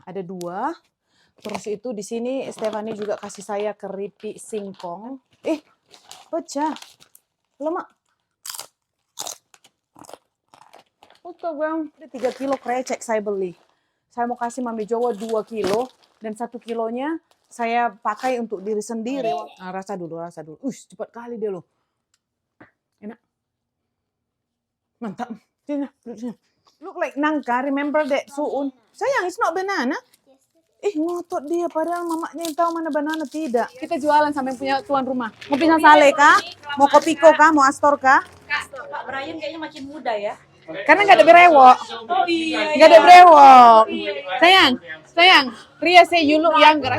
Ada 2. Terus itu di sini Stephanie juga kasih saya keripik singkong. Pecah. Lemak. Bang. Ada 3 kilo krecek saya beli. Saya mau kasih Mami Jowo 2 kilo. Dan 1 kilonya saya pakai untuk diri sendiri. Nah, rasa dulu. Cepat kali dia loh. Enak. Mantap. Sini. Look like nangka. Remember that suun. Sayang, it's not banana. Ngotot dia. Padahal mamanya yang tahu mana banana. Tidak. Kita jualan sama yang punya tuan rumah. Mau pisang sale kah? Mau kopiko kah? Mau astor kah? Kastor. Pak Brian kayaknya makin muda ya. Karena nggak ada berewok. Oh iya. Nggak ada berewok. Sayang. Ria say you look younger.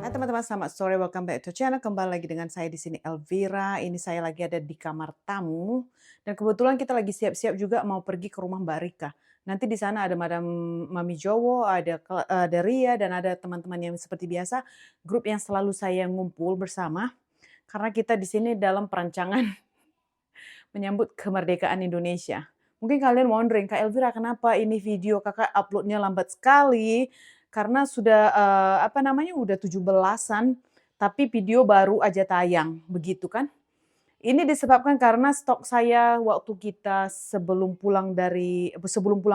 Hai teman-teman, selamat sore. Welcome back to channel. Kembali lagi dengan saya di sini Elvira. Ini saya lagi ada di kamar tamu dan kebetulan kita lagi siap-siap juga mau pergi ke rumah Mbak Rika. Nanti di sana ada Madam Mami Jowo, ada Ria dan ada teman-teman yang seperti biasa, grup yang selalu saya ngumpul bersama karena kita di sini dalam perancangan menyambut kemerdekaan Indonesia. Mungkin kalian wondering, Kak Elvira, kenapa ini video kakak uploadnya lambat sekali? Karena sudah udah 17-an, tapi video baru aja tayang, begitu kan? Ini disebabkan karena stok saya waktu kita sebelum pulang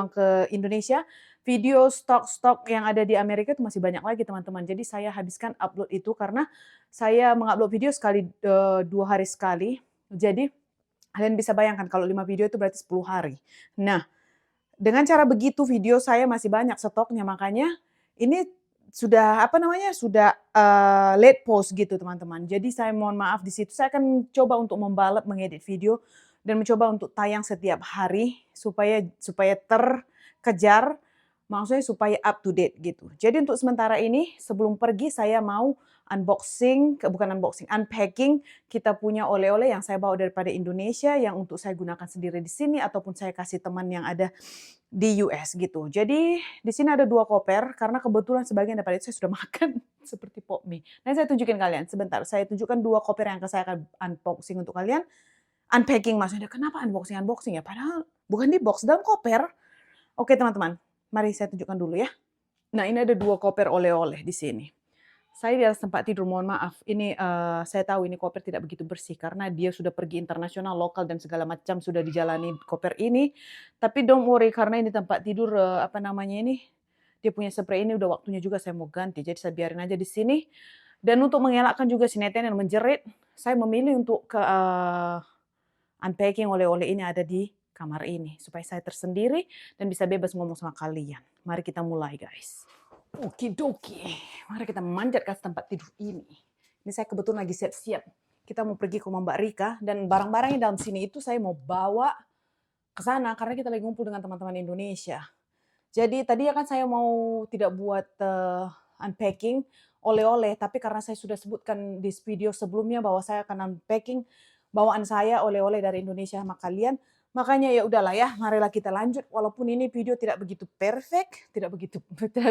ke Indonesia, video stok yang ada di Amerika itu masih banyak lagi teman-teman. Jadi saya habiskan upload itu karena saya mengupload video 2 hari sekali. Jadi kalian bisa bayangkan kalau 5 video itu berarti 10 hari. Nah, dengan cara begitu video saya masih banyak stoknya, makanya ini sudah late post gitu teman-teman. Jadi saya mohon maaf di situ. Saya akan coba untuk membalap mengedit video dan mencoba untuk tayang setiap hari supaya terkejar, maksudnya supaya up to date gitu. Jadi untuk sementara ini sebelum pergi saya mau unpacking kita punya oleh-oleh yang saya bawa daripada Indonesia yang untuk saya gunakan sendiri di sini ataupun saya kasih teman yang ada di US gitu. Jadi di sini ada 2 koper karena kebetulan sebagian daripada itu saya sudah makan seperti pop mie. Nah, saya tunjukin kalian sebentar. Saya tunjukkan 2 koper yang saya akan unboxing untuk kalian. Unpacking maksudnya. Kenapa unboxing ya? Padahal bukan di box, dalam koper. Oke teman-teman, mari saya tunjukkan dulu ya. Nah, ini ada 2 koper oleh-oleh di sini. Saya di atas tempat tidur, mohon maaf. Ini saya tahu ini koper tidak begitu bersih karena dia sudah pergi internasional, lokal dan segala macam sudah dijalani koper ini. Tapi don't worry karena ini tempat tidur dia punya spray ini udah waktunya juga saya mau ganti. Jadi saya biarin aja di sini. Dan untuk mengelakkan juga sinetron yang menjerit, saya memilih untuk unpacking oleh-oleh ini ada di kamar ini supaya saya tersendiri dan bisa bebas ngomong sama kalian. Mari kita mulai, guys. Okidoki, mari kita manjat ke tempat tidur ini. Ini saya kebetulan lagi siap-siap. Kita mau pergi ke rumah Mbak Rika dan barang-barang yang dalam sini itu saya mau bawa ke sana karena kita lagi ngumpul dengan teman-teman Indonesia. Jadi tadi kan saya mau tidak buat unpacking oleh-oleh, tapi karena saya sudah sebutkan di video sebelumnya bahwa saya akan unpacking bawaan saya oleh-oleh dari Indonesia sama kalian. Makanya ya udahlah ya, marilah kita lanjut. Walaupun ini video tidak begitu perfect, tidak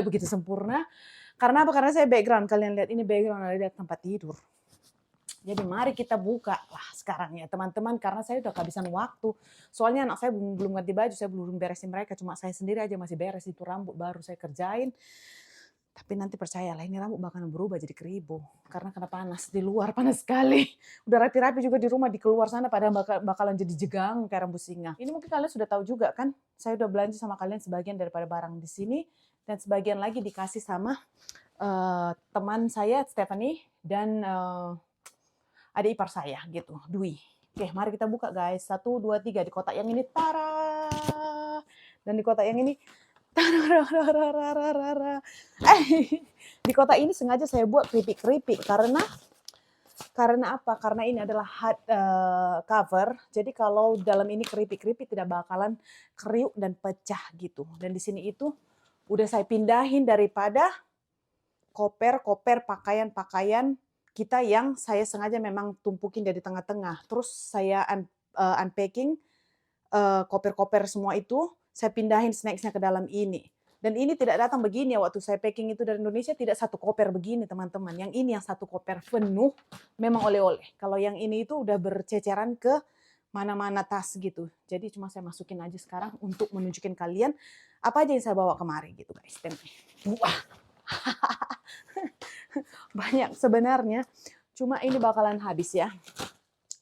begitu sempurna. Karena apa? Karena saya background. Kalian lihat ini background dari tempat tidur. Jadi mari kita buka lah sekarang ya teman-teman. Karena saya udah kehabisan waktu. Soalnya anak saya belum ganti baju, saya belum beresin mereka. Cuma saya sendiri aja masih beres itu rambut baru saya kerjain. Tapi nanti percayalah ini rambut bakalan berubah jadi keribu. Karena kena panas, di luar panas sekali. Udah rapi-rapi juga di rumah, di keluar sana pada bakalan jadi jegang kayak rambut singa. Ini mungkin kalian sudah tahu juga kan, saya udah belanja sama kalian sebagian daripada barang di sini. Dan sebagian lagi dikasih sama teman saya, Stephanie, dan adik ipar saya gitu, Dwi. Oke, mari kita buka guys. 1, 2, 3 di kotak yang ini, tara. Dan di kotak yang ini, di kota ini sengaja saya buat keripik-keripik karena apa? Karena ini adalah hard cover. Jadi kalau dalam ini keripik-keripik tidak bakalan kriuk dan pecah gitu. Dan di sini itu udah saya pindahin daripada koper-koper pakaian-pakaian kita yang saya sengaja memang tumpukin dari tengah-tengah. Terus saya unpacking koper-koper semua itu. Saya pindahin snacksnya ke dalam ini. Dan ini tidak datang begini ya, waktu saya packing itu dari Indonesia tidak 1 koper begini teman-teman. Yang ini yang 1 koper penuh memang oleh-oleh. Kalau yang ini itu udah berceceran ke mana-mana tas gitu. Jadi cuma saya masukin aja sekarang untuk menunjukin kalian apa aja yang saya bawa kemari gitu guys. Dan wah, banyak sebenarnya. Cuma ini bakalan habis ya.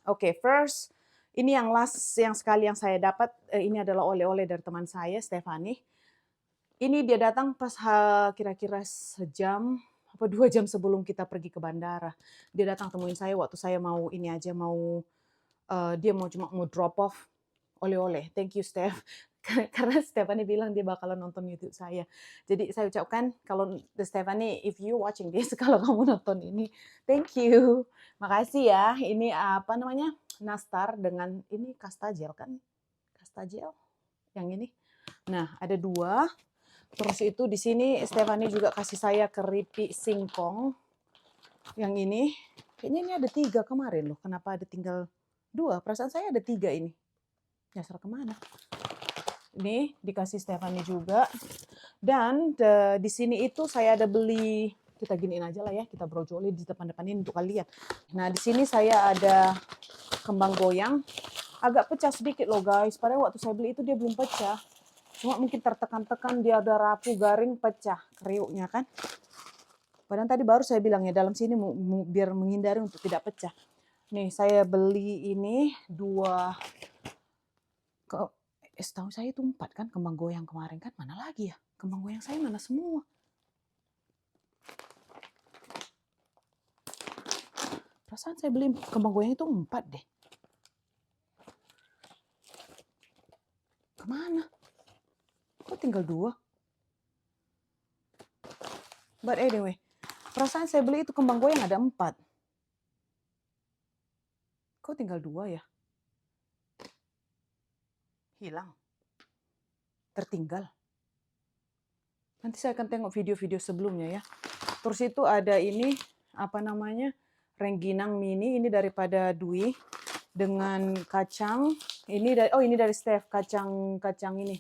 Oke, first ini yang last yang sekali yang saya dapat ini adalah oleh-oleh dari teman saya Stephanie. Ini dia datang pas kira-kira sejam apa 2 jam sebelum kita pergi ke bandara. Dia datang temuin saya waktu saya mau ini aja mau dia cuma mau drop off oleh-oleh. Thank you Steph. Karena Stephanie bilang dia bakalan nonton YouTube saya. Jadi saya ucapkan kalau Stephanie if you watching this kalau kamu nonton ini thank you. Makasih ya. Ini apa namanya? Nastar dengan ini Castagel kan? Castagel yang ini. Nah, ada 2. Terus itu di sini Stephanie juga kasih saya keripik singkong. Yang ini, kayaknya ini ada 3 kemarin loh. Kenapa ada tinggal 2? Perasaan saya ada 3 ini. Nyasar kemana? Ini dikasih Stephanie juga. Dan di sini itu saya ada beli, kita giniin aja lah ya, kita brojoli di depan-depan ini untuk kalian. Nah di sini saya ada kembang goyang. Agak pecah sedikit loh guys. Padahal waktu saya beli itu dia belum pecah. Cuma mungkin tertekan-tekan dia ada rapuh, garing, pecah kriuknya kan. Padahal tadi baru saya bilang ya dalam sini biar menghindari untuk tidak pecah. Nih saya beli ini 2. Setahu saya itu 4 kan kembang goyang kemarin kan. Mana lagi ya? Kembang goyang saya mana semua? Perasaan saya beli kembang goyang itu 4 deh. Kemana? Kok tinggal 2? But anyway, perasaan saya beli itu kembang goyang ada 4. Kok tinggal 2 ya? Hilang. Tertinggal. Nanti saya akan tengok video-video sebelumnya ya. Terus itu ada ini, apa namanya, rengginang mini, ini daripada Dwi. Dengan kacang, ini dari Steph, kacang ini.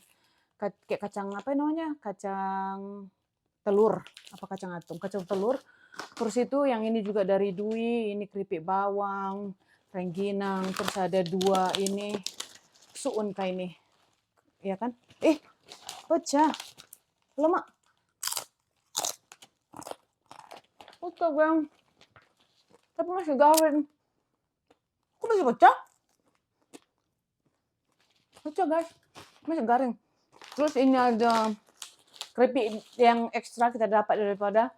Kayak kacang apa namanya? Kacang telur, apa kacang atum? Kacang telur. Terus itu yang ini juga dari Dwi, ini keripik bawang, rengginang, terus ada 2 ini suun kayak ini. Ya kan? Pecah. Lemak. Pecah, Bang. Tapi masih garing. Kok masih pecah? Pecah, guys. Masih garing. Terus ini ada keripik yang ekstra kita dapat daripada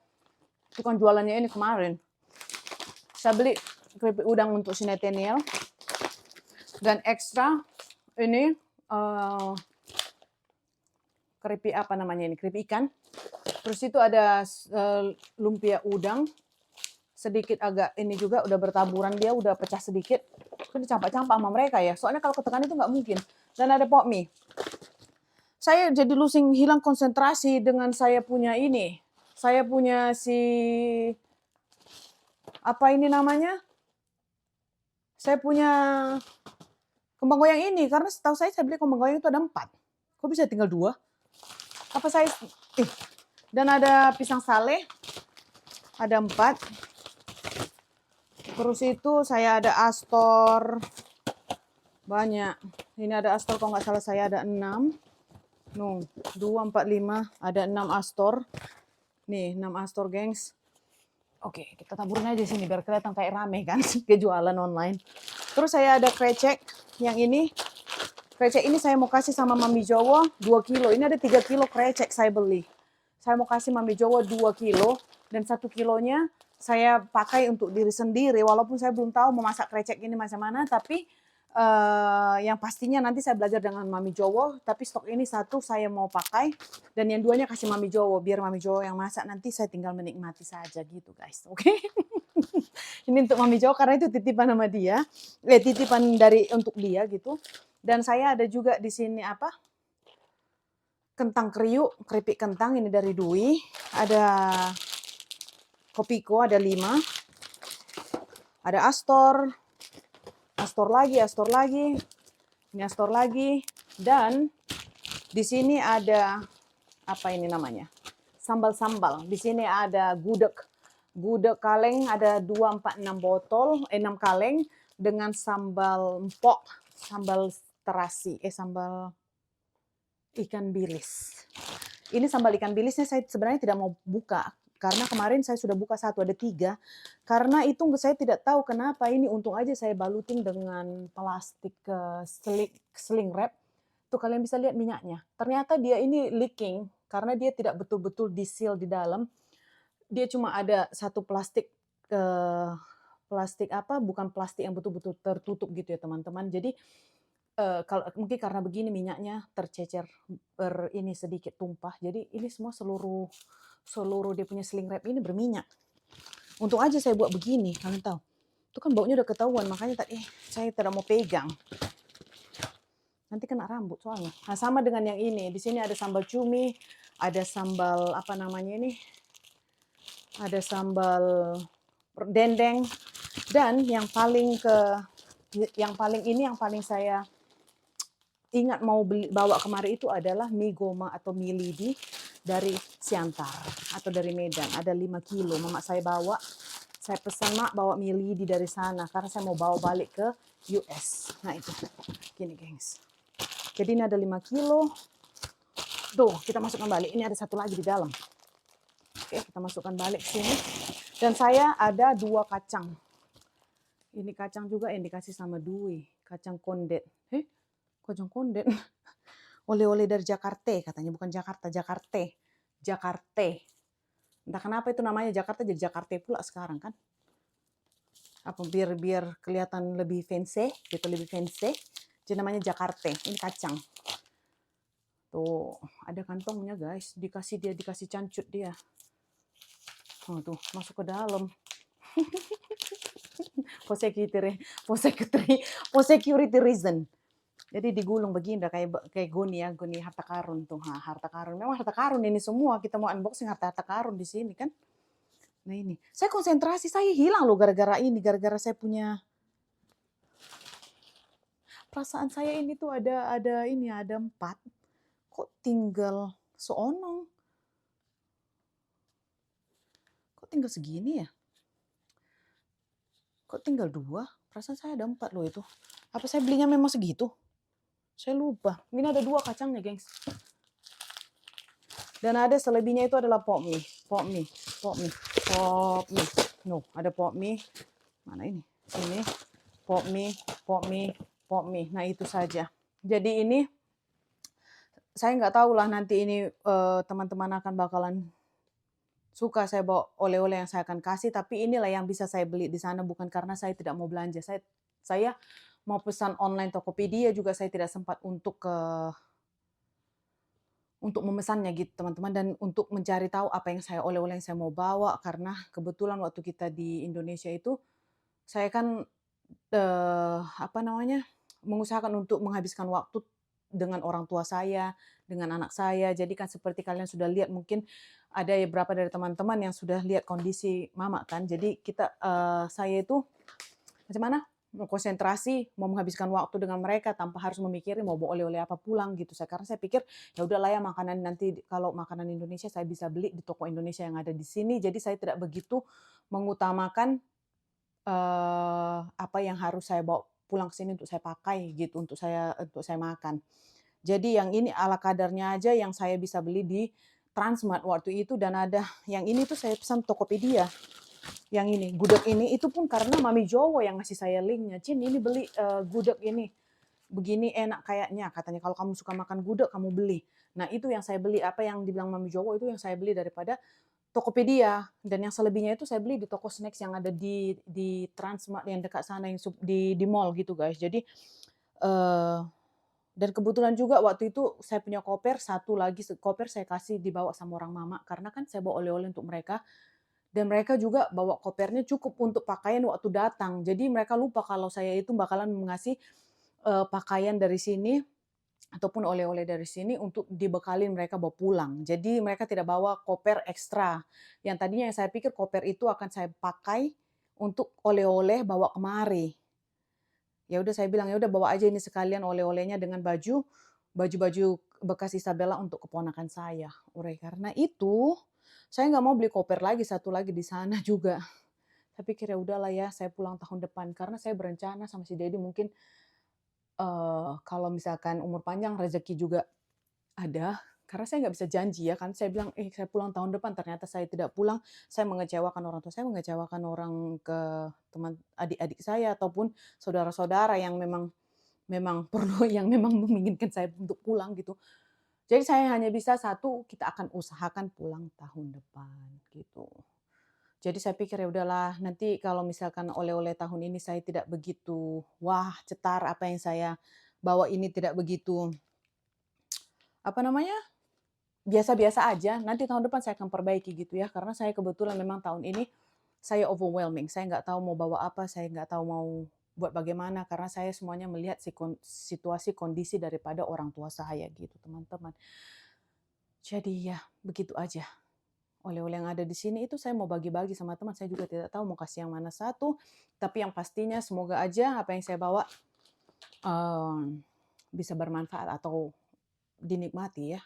tukang jualannya ini kemarin. Saya beli keripik udang untuk si Nathaniel. Dan ekstra ini keripik apa namanya ini? Keripik ikan. Terus itu ada lumpia udang. Sedikit agak ini juga udah bertaburan dia, udah pecah sedikit. Itu dicampak-campak sama mereka ya. Soalnya kalau ketekan itu nggak mungkin. Dan ada pok mie. Saya jadi hilang konsentrasi dengan saya punya ini. Saya punya si apa ini namanya? Saya punya kembang goyang ini karena setahu saya beli kembang goyang itu ada 4. Kok bisa tinggal 2? Apa saya dan ada pisang sale. Ada 4. Terus itu saya ada astor. Banyak. Ini ada astor kalau nggak salah saya ada 6. 2, 4, 5. Ada 6 astor. Nih 6 astor gengs. Oke, kita taburin aja sini biar kelihatan kayak rame kan kejualan online. Terus saya ada krecek yang ini. Krecek ini saya mau kasih sama Mami Jowo 2 kilo. Ini ada 3 kilo krecek saya beli. Saya mau kasih Mami Jowo 2 kilo. Dan 1 kilonya saya pakai untuk diri sendiri. Walaupun saya belum tahu memasak krecek ini macam mana. Tapi yang pastinya nanti saya belajar dengan Mami Jowo. Tapi stok ini 1 saya mau pakai. Dan yang 2-nya kasih Mami Jowo. Biar Mami Jowo yang masak nanti saya tinggal menikmati saja gitu guys. Oke? Ini untuk Mami Jowo karena itu titipan sama dia. Titipan untuk dia gitu. Dan saya ada juga di sini apa? Kentang kriuk, keripik kentang ini dari Dwi. Ada kopiko ada 5. Ada astor. Astor lagi. Ini astor lagi. Dan di sini ada apa ini namanya? Sambal-sambal. Di sini ada gudeg. Gudeg kaleng ada 2, 4, 6 botol, 6 kaleng dengan sambal empok. sambal terasi, sambal ikan bilis. Ini sambal ikan bilisnya saya sebenarnya tidak mau buka, karena kemarin saya sudah buka satu, ada 3. Karena itu saya tidak tahu kenapa ini, untung aja saya balutin dengan plastik sling wrap. Tuh kalian bisa lihat minyaknya. Ternyata dia ini leaking, karena dia tidak betul-betul di-seal di dalam. Dia cuma ada satu plastik, plastik apa, bukan plastik yang betul-betul tertutup gitu ya teman-teman. Jadi kalau mungkin karena begini minyaknya tercecer, ini sedikit tumpah. Jadi ini semua seluruh dia punya sling wrap ini berminyak. Untung aja saya buat begini, kalian tahu. Itu kan baunya udah ketahuan, makanya tadi saya tidak mau pegang. Nanti kena rambut soalnya. Nah, sama dengan yang ini. Di sini ada sambal cumi, ada sambal apa namanya ini? Ada sambal dendeng, dan yang paling saya ingat mau bawa kemari itu adalah mie goma atau mie lidi dari Siantar atau dari Medan. Ada 5 kilo. Mama saya bawa. Saya pesan, Mak, bawa mie lidi dari sana karena saya mau bawa balik ke US. Nah itu. Gini, gengs. Jadi ini ada 5 kilo. Tuh, kita masukkan balik. Ini ada satu lagi di dalam. Oke, kita masukkan balik sini. Dan saya ada 2 kacang. Ini kacang juga yang dikasih sama Dwi. Kacang kondet. Kacang kondet. Oleh-oleh dari Jakarta katanya, bukan Jakarta, Jakarta. Jakarta. Entah kenapa itu namanya Jakarta jadi Jakarta pula sekarang kan. Apa biar kelihatan lebih fancy, gitu lebih fancy. Jadi namanya Jakarta. Ini kacang. Tuh, ada kantongnya guys. Dikasih cancut dia. Oh, tuh, masuk ke dalam. For security reason. Jadi digulung begini kayak goni ya, goni harta karun tuh. Harta karun. Memang harta karun ini semua. Kita mau unboxing harta karun di sini kan. Nah ini. Saya konsentrasi saya hilang loh gara-gara ini. Gara-gara saya punya perasaan saya ini tuh ada 4. Kok tinggal seonong? Kok tinggal segini ya? Kok tinggal 2? Perasaan saya ada 4 loh itu. Apa saya belinya memang segitu? Saya lupa. Ini ada 2 kacangnya, gengs. Dan ada selebihnya itu adalah pop mie. No, ada pop mie. Mana ini? Sini. Pop mie. Nah, itu saja. Jadi ini saya nggak tahu lah nanti ini teman-teman akan bakalan suka saya bawa oleh-oleh yang saya akan kasih, tapi inilah yang bisa saya beli di sana, bukan karena saya tidak mau belanja. Saya mau pesan online Tokopedia juga saya tidak sempat untuk memesannya gitu teman-teman, dan untuk mencari tahu apa yang oleh-oleh yang saya mau bawa, karena kebetulan waktu kita di Indonesia itu saya kan mengusahakan untuk menghabiskan waktu dengan orang tua saya, dengan anak saya. Jadi kan seperti kalian sudah lihat, mungkin ada beberapa dari teman-teman yang sudah lihat kondisi mama kan. Jadi saya itu macam mana? Mau konsentrasi, mau menghabiskan waktu dengan mereka tanpa harus memikirkan mau bawa oleh-oleh apa pulang gitu. Karena saya pikir ya udahlah ya, makanan nanti kalau makanan Indonesia saya bisa beli di toko Indonesia yang ada di sini. Jadi saya tidak begitu mengutamakan apa yang harus saya bawa pulang ke sini untuk saya pakai gitu, untuk saya makan. Jadi yang ini ala kadarnya aja yang saya bisa beli di Transmart waktu itu, dan ada yang ini tuh saya pesan Tokopedia. Yang ini, gudeg ini, itu pun karena Mami Jowo yang ngasih saya linknya. Cin, ini beli gudeg ini. Begini enak kayaknya, katanya kalau kamu suka makan gudeg, kamu beli. Nah itu yang saya beli, apa yang dibilang Mami Jowo itu yang saya beli daripada Tokopedia. Dan yang selebihnya itu saya beli di toko snacks yang ada di Transmart yang dekat sana, yang di mall gitu guys. Jadi dan kebetulan juga waktu itu saya punya koper, satu lagi koper saya kasih dibawa sama orang mama, karena kan saya bawa oleh-oleh untuk mereka. Dan mereka juga bawa kopernya cukup untuk pakaian waktu datang. Jadi mereka lupa kalau saya itu bakalan mengasih pakaian dari sini ataupun oleh-oleh dari sini untuk dibekalin mereka bawa pulang. Jadi mereka tidak bawa koper ekstra. Yang tadinya yang saya pikir koper itu akan saya pakai untuk oleh-oleh bawa kemari. Ya udah saya bilang, ya udah bawa aja ini sekalian oleh-olehnya dengan baju bekas Isabella untuk keponakan saya. Karena itu saya nggak mau beli koper lagi, satu lagi di sana juga. Saya pikir ya udahlah ya, saya pulang tahun depan. Karena saya berencana sama si Dedi mungkin kalau misalkan umur panjang rezeki juga ada, karena saya nggak bisa janji ya kan, saya bilang, saya pulang tahun depan," ternyata saya tidak pulang, saya mengecewakan orang tua saya, mengecewakan orang ke teman adik-adik saya, ataupun saudara-saudara yang memang memang perlu yang memang menginginkan saya untuk pulang gitu. Jadi saya hanya bisa satu, kita akan usahakan pulang tahun depan, gitu. Jadi saya pikir ya udahlah, nanti kalau misalkan oleh-oleh tahun ini saya tidak begitu, wah cetar apa yang saya bawa ini tidak begitu, apa namanya, biasa-biasa aja, nanti tahun depan saya akan perbaiki gitu ya. Karena saya kebetulan memang tahun ini, saya overwhelming, saya nggak tahu mau bawa apa, saya nggak tahu mau buat bagaimana, karena saya semuanya melihat situasi kondisi daripada orang tua saya gitu teman-teman. Jadi ya begitu aja. Oleh-oleh yang ada di sini itu saya mau bagi-bagi sama teman, saya juga tidak tahu mau kasih yang mana satu, tapi yang pastinya semoga aja apa yang saya bawa, bisa bermanfaat atau dinikmati ya.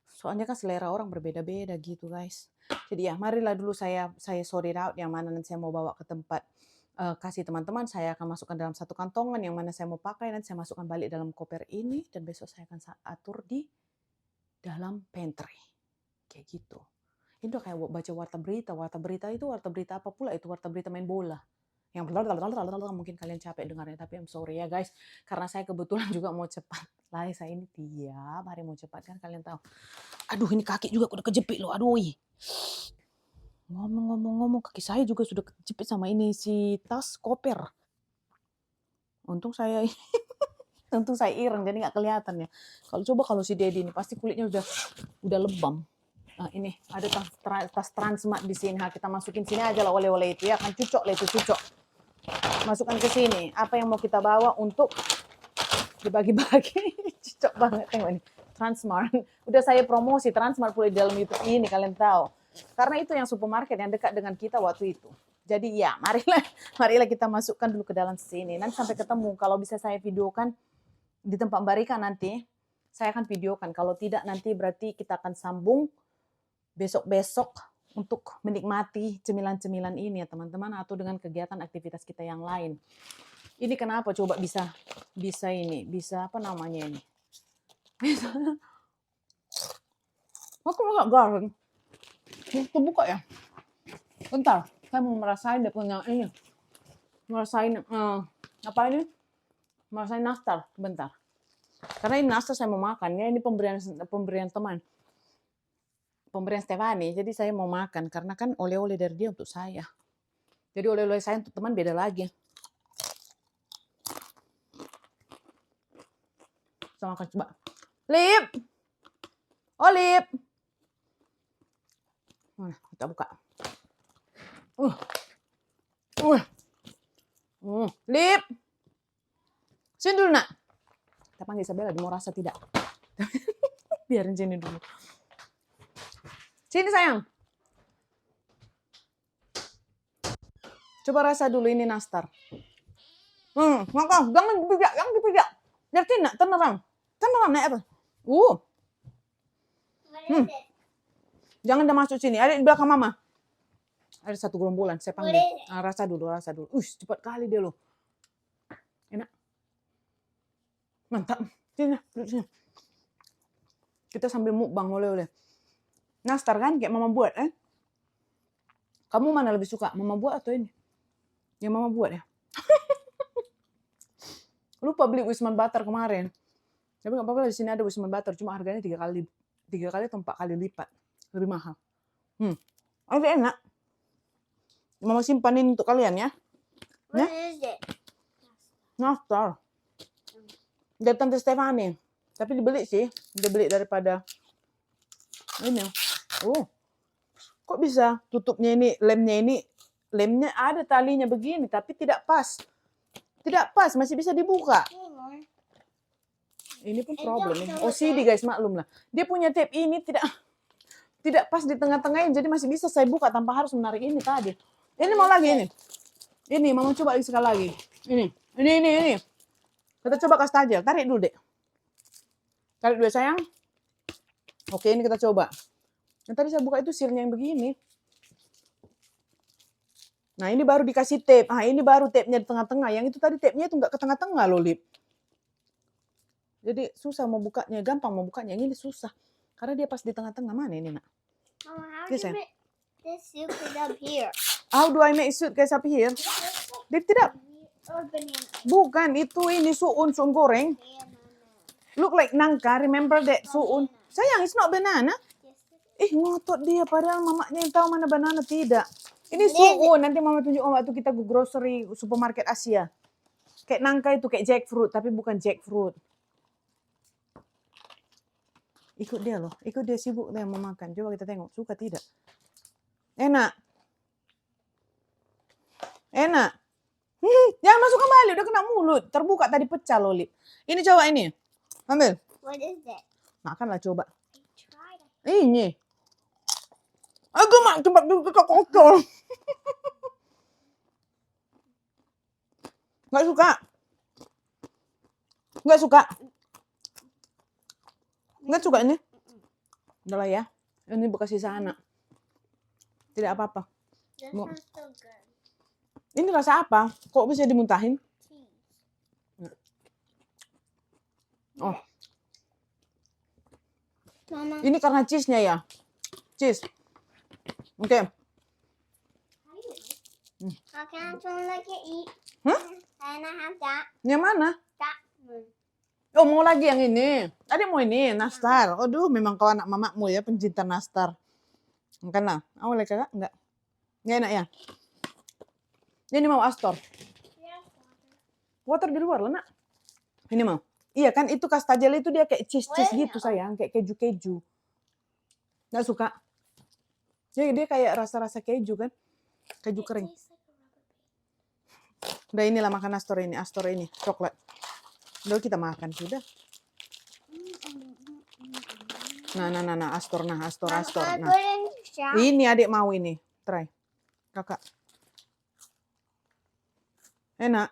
Soalnya kan selera orang berbeda-beda gitu guys. Jadi ya marilah dulu saya sort it out yang mana nanti saya mau bawa ke tempat, kasih teman-teman, saya akan masukkan dalam satu kantongan yang mana saya mau pakai, nanti saya masukkan balik dalam koper ini, dan besok saya akan atur di dalam pantry, kayak gitu. Ini udah kayak baca warta berita itu warta berita apa pula itu, warta berita main bola. Yang mungkin kalian capek dengarnya, tapi I'm sorry ya guys, karena saya kebetulan juga mau cepat. Lah saya ini tiap hari mau cepat kan kalian tahu. Aduh ini kaki juga udah kejepit loh, aduh. Ngomong-ngomong kaki saya juga sudah kejepit sama ini si tas koper. Untung saya untung saya ireng jadi nggak kelihatan ya. Kalau si Dedi ini pasti kulitnya udah lebam. Nah ini ada tas Transmart di sini. Kita masukin sini aja lah oleh-oleh itu ya kan, cucok lah itu cucok. Masukkan ke sini. Apa yang mau kita bawa untuk dibagi-bagi? Cucok banget tengok ini. Transmart. Udah saya promosi Transmart pula di dalam YouTube ini kalian tahu. Karena itu yang supermarket yang dekat dengan kita waktu itu. Jadi ya marilah kita masukkan dulu ke dalam sini. Nanti sampai ketemu. Kalau bisa saya videokan di tempat Mbak Rika nanti, saya akan videokan. Kalau tidak nanti berarti kita akan sambung besok-besok untuk menikmati cemilan-cemilan ini ya teman-teman, atau dengan kegiatan aktivitas kita yang lain. Ini kenapa coba bisa apa namanya ini? Bisa. Aku nggak garing. Itu buka ya. Bentar, saya mau merasain dia punya ini. Merasain apa ini? Merasain nastar, bentar. Karena ini nastar saya mau makan ya, ini pemberian teman. Pemberian Stefani, jadi saya mau makan karena kan oleh-oleh dari dia untuk saya. Jadi oleh-oleh saya untuk teman beda lagi. Saya makan coba. Lip, Lip. Mana kita buka. Lip, sini dulu nak. Kita panggil Isabella, dia mau rasa tidak? Biarin sini dulu. Sini sayang. Coba rasa dulu ini nastar. Makan, jangan dipijak. Biar tidak, tenang naik apa? Jangan dah masuk sini, ada di belakang mama. Ada satu gerombolan, saya panggil. Rasa dulu. Cepat kali dia loh. Enak. Mantap. Sini. Kita sambil mukbang oleh-oleh. Nastar kan kayak mama buat kan? Kamu mana lebih suka? Mama buat atau ini? Yang mama buat ya? Lupa beli Wisman Butter kemarin. Tapi nggak apa-apa, di sini ada Wisman Butter, cuma harganya 3 kali atau 4 kali lipat. Lebih mahal. Ini enak. Mama simpan ini untuk kalian ya. What is it? Nastar. Dari Tante Stefani. Tapi dibeli sih. Dibeli daripada ini. Kok bisa tutupnya ini, lemnya ada talinya begini, tapi tidak pas. Tidak pas, masih bisa dibuka. Ini pun problem nih. OCD guys, maklum lah. Dia punya tape ini tidak pas di tengah-tengahnya, jadi masih bisa saya buka tanpa harus menarik ini tadi. Ini mau lagi ini. Ini, mama coba sekali lagi. Ini. Kita coba kasih tajel. Tarik dulu, Dek. Tarik dulu, sayang. Oke, ini kita coba. Yang tadi saya buka itu sirnya yang begini. Nah, ini baru dikasih tape. Ini baru tape-nya di tengah-tengah. Yang itu tadi tape-nya itu nggak ke tengah-tengah loh, Lip. Jadi susah mau bukanya, gampang mau bukanya. Yang ini susah. Karena dia pas di tengah-tengah. Mana ini, Nak? Mama, how Yes, do you sayang. make this soup is up here? How do I make soup guys up here? Lift it up. Or banana. Bukan, itu ini suun goreng. Look like nangka, remember that suun? Sayang, it's not banana. Yes, Ngotot dia, padahal mamanya yang tahu mana banana, tidak. Ini suun, nanti mama tunjuk waktu kita ke grocery, supermarket Asia. Kayak nangka itu, kayak jackfruit, tapi bukan jackfruit. Ikut dia loh, ikut dia sibuk dia mau makan. Coba kita tengok, suka tidak? Enak. Enak. Jangan masuk kembali, udah kena mulut. Terbuka tadi pecah loh, Lip. Ini coba ini. Ambil. what is that? Makanlah coba. I tried. Ini. Aku mak tempat dulu kotor. Nggak suka. Nggak suka. Nggak suka ini. Udah lah ya. Ini bekas sisa anak. Tidak apa-apa. This Mo- one's so good. Ini rasa apa? Kok bisa dimuntahin? Cheese. Oh, Mama, ini karena cheese-nya ya. Cheese. Oke. how can I someone like it eat? Huh? And I have that. Yang mana? That one. Oh, mau lagi yang ini. Tadi mau ini, nastar. Aduh, memang kau anak mamamu ya, pencinta nastar. Makan lah. Awalnya kakak? Enggak. Nggak enak ya? Ini mau Astor. Water di luar lah, Nak. Ini mau. Iya kan, itu kastajel itu dia kayak cheese-cheese gitu, sayang. Kayak keju-keju. Nggak suka? Dia kayak rasa-rasa keju kan? Keju kering. Tastes like a rubber band. Udah inilah makan Astor ini, coklat. Udah kita makan, sudah. Nah, Astor. Mama, Nah, put it in the shower. ini adik mau ini. Try. Kakak. Enak?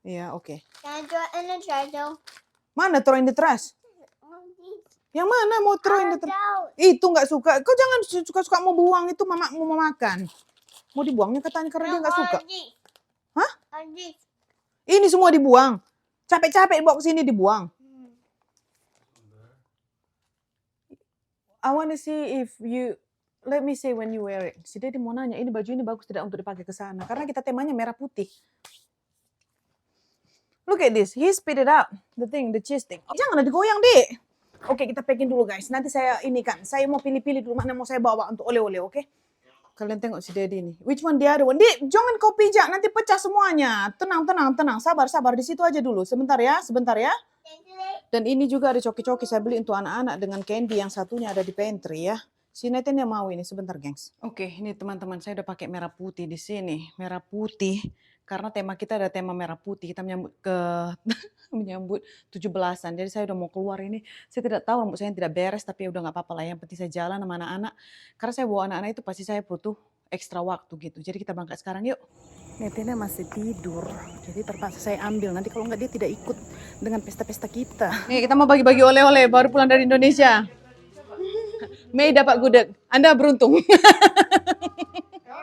Iya, oke. Can I throw it in the trash? Mana throw in the trash? Yang mana mau throw in the trash? Itu nggak suka. Kau jangan suka-suka mau buang, itu mamamu mau makan. Mau dibuangnya katanya karena dia nggak suka. Hah? Ini semua dibuang. Capek-capek bawa ke sini dibuang. I wanna see if you, let me say when you wear it. Si Dedi mau nanya, ini baju ini bagus tidak untuk dipakai ke sana? Karena kita temanya merah putih. Look at this, he speed it up, the cheese thing. Jangan digoyang, Dek. Oke, kita packing dulu guys. Nanti saya ini kan, saya mau pilih-pilih dulu mana mau saya bawa untuk oleh-oleh, oke? Kalian tengok si Dedi ini. Which one the other one? Dek, jangan kau pijak, nanti pecah semuanya. Tenang. Sabar. Di situ aja dulu. Sebentar ya. Dan ini juga ada coki-coki saya beli untuk anak-anak dengan candy. Yang satunya ada di pantry ya. Si Nathan yang mau ini sebentar, gengs. Oke, ini teman-teman saya udah pakai merah putih di sini. Merah putih. Karena tema kita ada tema merah putih. Kita menyambut 17-an. Jadi saya udah mau keluar ini. Saya tidak tahu rambut saya tidak beres, tapi udah nggak apa-apa lah. Yang penting saya jalan sama anak-anak. Karena saya bawa anak-anak itu pasti saya butuh ekstra waktu gitu. Jadi kita berangkat sekarang yuk. Netina masih tidur. Jadi terpaksa saya ambil. Nanti kalau nggak dia tidak ikut dengan pesta-pesta kita. Nih kita mau bagi-bagi oleh-oleh baru pulang dari Indonesia. Mei dapat gudeg. Anda beruntung.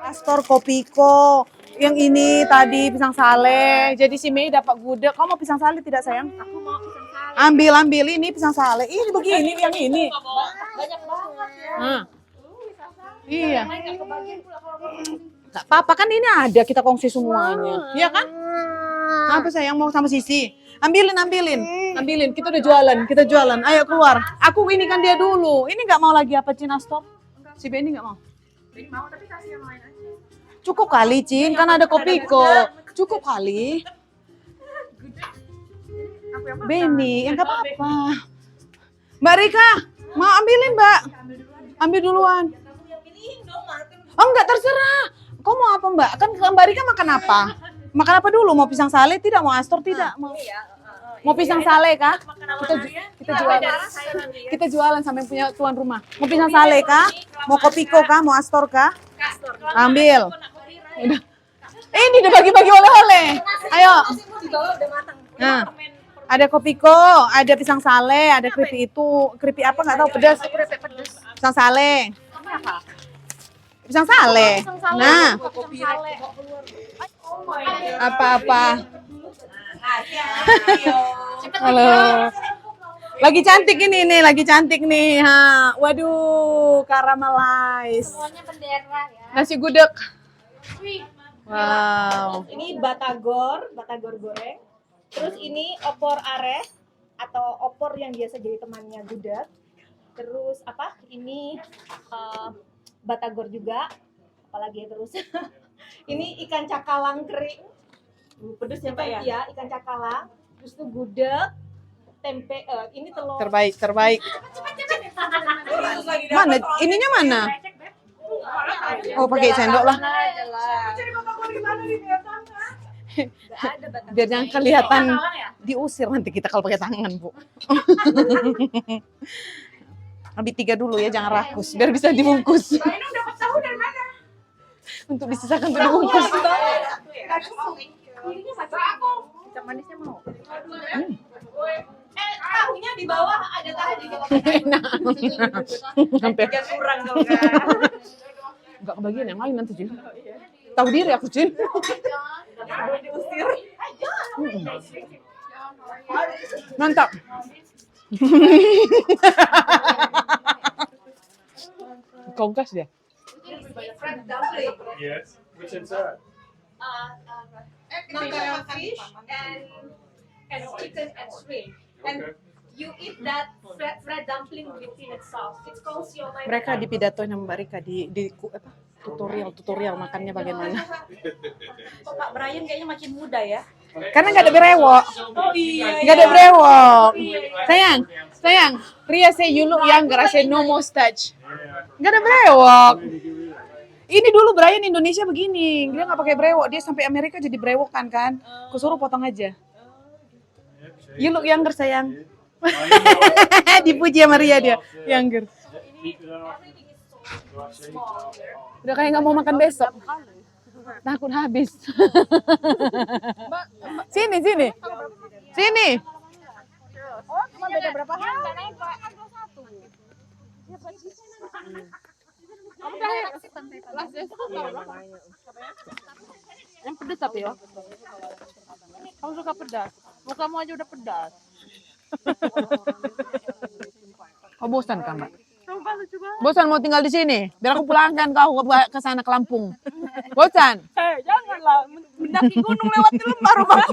Astor Kopiko. Yang ini tadi pisang sale. Jadi si Mei dapat gudeg. Kamu mau pisang sale tidak sayang? Aku mau pisang sale. Ambil ini pisang sale. Ini begini yang ini. Banyak banget ya. Nah, Pisang sale. iya. Nggak kebagian pula kalau kamu. Gak apa-apa kan ini ada kita kongsi semuanya. Iya kan? Apa sayang mau sama Sisi? Ambilin. Kita udah jualan. Ayo keluar. Aku ini kan dia dulu. Ini nggak mau lagi apa Cin Astor? Si Benny nggak mau. Ini mau tapi kasih yang lain aja. Cukup kali Cin, kan ada Kopiko. Cukup kali. Aku yang makan. Benny, yang nggak apa-apa. Mbak Rika, mau ambilin Mbak? Ambil duluan. Kamu yang pilihin dong, Martin. Oh enggak, terserah. Kau mau apa Mbak? Kan Mbak Rika makan apa? Makan apa dulu? Mau pisang sale tidak? Mau Astor tidak? Mau pisang sale kah? Kita jualan. Kita jualan sampai punya tuan rumah. Mau pisang sale kah? Mau Kopiko kah? Mau Astor kah? Ambil. Udah. Ini udah bagi-bagi oleh-oleh. Ayo. Nah, ada Kopiko, ada pisang sale, ada keripik itu, keripik apa nggak tahu pedas. Pisang sale. Pisang sale. Nah, apa-apa. Halo. Lagi cantik ini nih, lagi cantik nih. Ha. Waduh, caramelize. Semuanya bendera ya. Nasi gudeg. Wih. Wow. Ini batagor goreng. Terus ini opor are atau opor yang biasa jadi temannya gudeg. Terus apa? Ini batagor juga. Apalagi terus. Ini ikan cakalang kering. Pedes ya Mbak ya? Iya, ikan cakalang. Terus itu gudeg, tempe, ini telur. Terbaik, terbaik. Terus lagi Mana? Ininya mana? Oh, pakai sendok lah. Cari batagor gimana di Vietnam? Biar jangan kelihatan diusir nanti kita kalau pakai tangan, Bu. Ambil 3 dulu ya, jangan rakus. Biar bisa dibungkus. Ini dapat tahu dari mana? Untuk disisakan untuk dibungkus. Ini satu aku. Kecap manisnya mau. Tahunya di bawah ada tahu di bawah. Enak. Sampai Jangan kurang dong kan. enggak kebagian yang lain nanti, Jin. Tahu diri aku, Jin. Diusir. Mantap. Kau gas ya? Yes. Which inside? Nangka fish and chicken and shrimp. And Okay. you eat that fried dumpling with peanut sauce. It's called siomay. Mereka di pidatonya Mbak Rika di apa? Tutorial makannya bagaimana. Kok Pak Brian kayaknya makin muda ya? Karena nggak ada berewok. Oh iya. Nggak ada berewok. Sayang. Ria say you look younger. I say no mustache. Nggak ada berewok. Ini dulu Brian Indonesia begini. Dia nggak pakai berewok. Dia sampai Amerika jadi brewokan kan. Kusuruh potong aja. You look younger sayang. Dipuji sama Ria dia. Younger. Udah kayak nggak mau makan besok. Takut habis. Sini. Oh, cuma beda berapa hari? Enggak naik, Pak. Kamu Yang pedas tapi ya. Kamu suka pedas. Mukamu aja udah pedas. Oh bosan kan Mbak? Bosan mau tinggal di sini? Biar aku pulangkan kau ke sana ke Lampung. Bosan? Janganlah mendaki gunung lewati lembah rumah.